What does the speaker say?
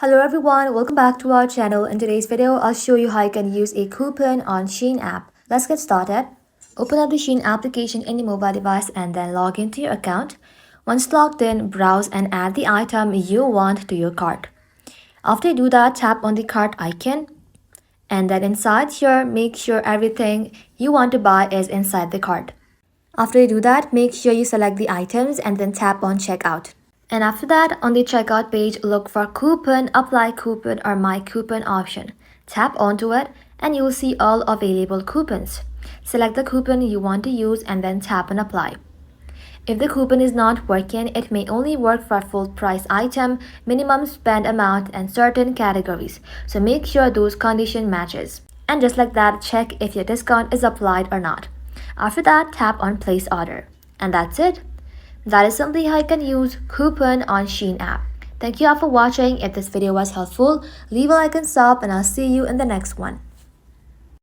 Hello everyone, welcome back to our channel. In today's video, I'll show you how you can use a coupon on Shein app. Let's get started. Open up the Shein application in your mobile device and then log into your account. Once logged in, browse and add the item you want to your cart. After you do that, tap on the cart icon. And then inside here, make sure everything you want to buy is inside the cart. After you do that, make sure you select the items and then tap on checkout. And after that, on the checkout page, look for coupon, apply coupon or my coupon option. Tap onto it and you will see all available coupons. Select the coupon you want to use and then tap on apply. If the coupon is not working, it may only work for full price item, minimum spend amount and certain categories. So make sure those condition matches. And just like that, check if your discount is applied or not. After that, tap on place order. And that's it. That is simply how you can use coupon on Shein app. Thank you all for watching. If this video was helpful, leave a like and sub and I'll see you in the next one.